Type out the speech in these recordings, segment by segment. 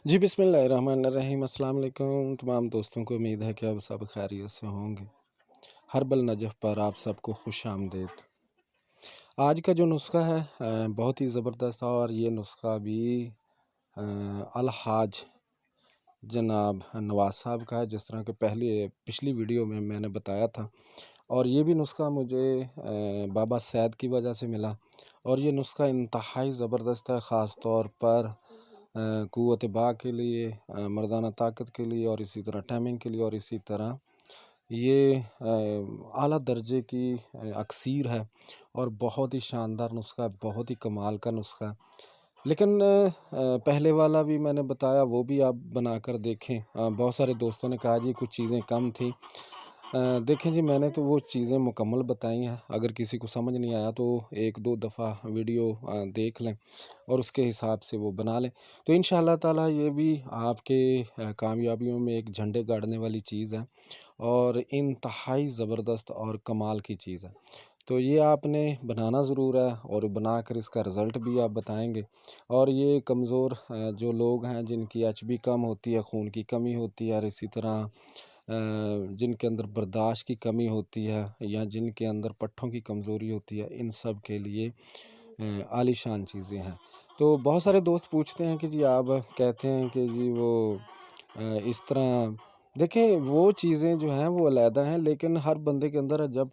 جی बिस्मिल्लाहिर्रहमानिर्रहीम अस्सलाम वालेकुम तमाम दोस्तों को। उम्मीद है कि आप सब खैरियत से होंगे। हर्बल नजफ़ पर आप सबको खुश आमदीद। आज का जो नुस्खा है बहुत ही ज़बरदस्त, और ये नुस्खा भी अलहाज जनाब नवाज साहब का है, जिस तरह के पिछली वीडियो में मैंने बताया था। और ये भी नुस्खा मुझे बाबा सैद की वजह से मिला, और ये नुस्खा इंतहाई ज़बरदस्त है, ख़ास तौर पर क़ुव्वत बा के लिए, मर्दाना ताकत के लिए, और इसी तरह टाइमिंग के लिए, और इसी तरह ये आला दर्जे की अक्सीर है, और बहुत ही शानदार नुस्खा है, बहुत ही कमाल का नुस्खा है। लेकिन पहले वाला भी मैंने बताया, वो भी आप बना कर देखें। बहुत सारे दोस्तों ने कहा जी कुछ चीज़ें कम थी। देखें जी, मैंने तो वो चीज़ें मुकम्मल बताई हैं। अगर किसी को समझ नहीं आया तो एक दो दफ़ा वीडियो देख लें और उसके हिसाब से वो बना लें, तो इंशाअल्लाह ताला ये भी आपके कामयाबियों में एक झंडे गाड़ने वाली चीज़ है, और इंतहाई ज़बरदस्त और कमाल की चीज़ है। तो ये आपने बनाना ज़रूर है, और बनाकर इसका रिज़ल्ट भी आप बताएंगे। और ये कमज़ोर जो लोग हैं, जिनकी एचबी कम होती है, खून की कमी होती है, और इसी तरह जिनके अंदर बर्दाश्त की कमी होती है, या जिनके अंदर पट्ठों की कमज़ोरी होती है, इन सब के लिए आलीशान चीज़ें हैं। तो बहुत सारे दोस्त पूछते हैं कि जी आप कहते हैं कि जी वो इस तरह देखें, वो चीज़ें जो हैं वो अलहदा हैं, लेकिन हर बंदे के अंदर जब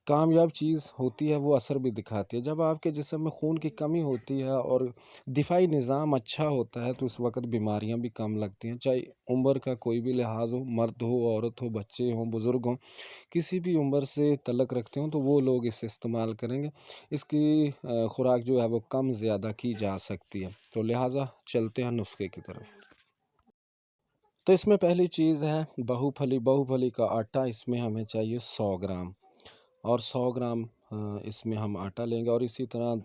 कामयाब चीज़ होती है, वो असर भी दिखाती है। जब आपके जिस्म में खून की कमी होती है और दिफाई निज़ाम अच्छा होता है, तो उस वक़्त बीमारियाँ भी कम लगती हैं। चाहे उम्र का कोई भी लिहाज हो, मर्द हो, औरत हो, बच्चे हों, बुज़ुर्ग हों, किसी भी उम्र से तल्लुक़ रखते हों, तो वो लोग इसे इस्तेमाल करेंगे। इसकी खुराक जो है वो कम ज़्यादा की जा सकती है। तो लिहाज़ा चलते हैं नुस्खे की तरफ। तो इसमें पहली चीज़ है बहुफली का आटा। इसमें हमें चाहिए 100 ग्राम, और 100 ग्राम इसमें हम आटा लेंगे। और इसी तरह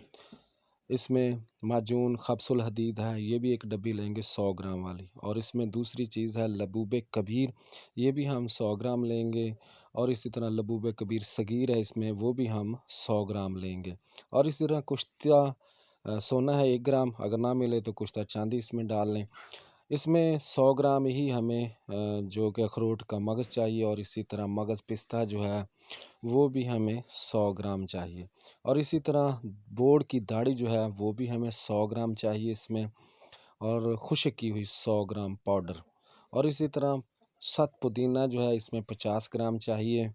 इसमें माजून खब्सुल हदीद है, ये भी एक डब्बी लेंगे 100 ग्राम वाली। और इसमें दूसरी चीज़ है लबूब कबीर, ये भी हम 100 ग्राम लेंगे। और इसी तरह लबूब कबीर सगीर है, इसमें वो भी हम 100 ग्राम लेंगे। और इसी तरह कुश्ता सोना है 1 ग्राम, अगर ना मिले तो कुश्ता चांदी इसमें डाल लें। इसमें 100 ग्राम ही हमें जो कि अखरोट का मगज़ चाहिए, और इसी तरह मगज़ पिस्ता जो है वो भी हमें 100 ग्राम चाहिए। और इसी तरह बोड़ की दाढ़ी जो है वो भी हमें 100 ग्राम चाहिए इसमें। और खुश्क की हुई 100 ग्राम पाउडर। और इसी तरह सत पुदीना जो है इसमें 50 ग्राम चाहिए,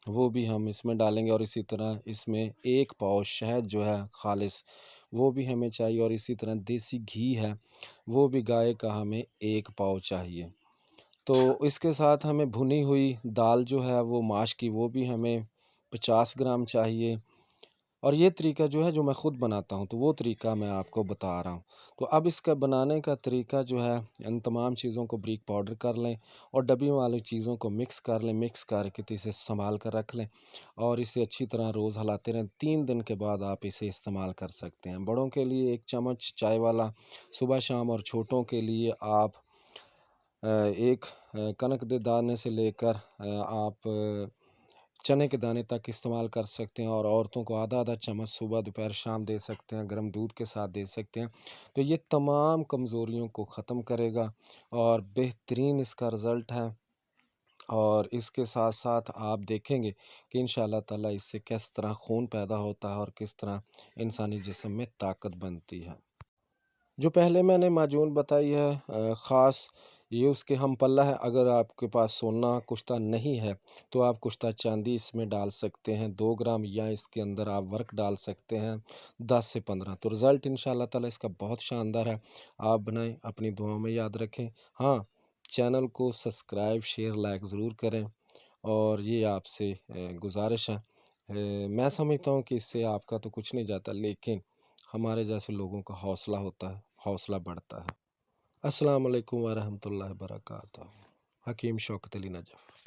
वो भी हम इसमें डालेंगे। और इसी तरह इसमें 1 पाव शहद जो है खालिस, वो भी हमें चाहिए। और इसी तरह देसी घी है, वो भी गाय का हमें 1 पाव चाहिए। तो इसके साथ हमें भुनी हुई दाल जो है वो माश की, वो भी हमें 50 ग्राम चाहिए। और ये तरीका जो है जो मैं ख़ुद बनाता हूँ, तो वो तरीका मैं आपको बता रहा हूँ। तो अब इसका बनाने का तरीका जो है, इन तमाम चीज़ों को बारीक पाउडर कर लें, और डब्बी वाली चीज़ों को मिक्स कर लें। मिक्स करके तो इसे संभाल कर रख लें, और इसे अच्छी तरह रोज़ हिलाते रहें। 3 दिन के बाद आप इसे इस्तेमाल कर सकते हैं। बड़ों के लिए 1 चम्मच चाय वाला सुबह शाम, और छोटों के लिए आप एक कनक के दाने से लेकर आप चने के दाने तक इस्तेमाल कर सकते हैं। और औरतों को आधा आधा चम्मच सुबह दोपहर शाम दे सकते हैं, गर्म दूध के साथ दे सकते हैं। तो ये तमाम कमज़ोरियों को ख़त्म करेगा, और बेहतरीन इसका रिज़ल्ट है। और इसके साथ साथ आप देखेंगे कि इंशाअल्लाह ताला इससे किस तरह खून पैदा होता है, और किस तरह इंसानी जिस्म में ताकत बनती है। जो पहले मैंने माजून बताई है ख़ास, ये उसके हम पल्ला है। अगर आपके पास सोना कुश्ता नहीं है, तो आप कुश्ता चांदी इसमें डाल सकते हैं 2 ग्राम, या इसके अंदर आप वर्क डाल सकते हैं 10 से 15। तो रिज़ल्ट इंशाअल्लाह ताला इसका बहुत शानदार है। आप बनाएं, अपनी दुआओं में याद रखें। हाँ, चैनल को सब्सक्राइब शेयर लाइक ज़रूर करें, और ये आपसे गुजारिश है। मैं समझता हूँ कि इससे आपका तो कुछ नहीं जाता, लेकिन हमारे जैसे लोगों का हौसला होता है, हौसला बढ़ता है। अस्सलाम वालेकुम व रहमतुल्लाहि व बरकातहू। हकीम शौकत अली नजफ़।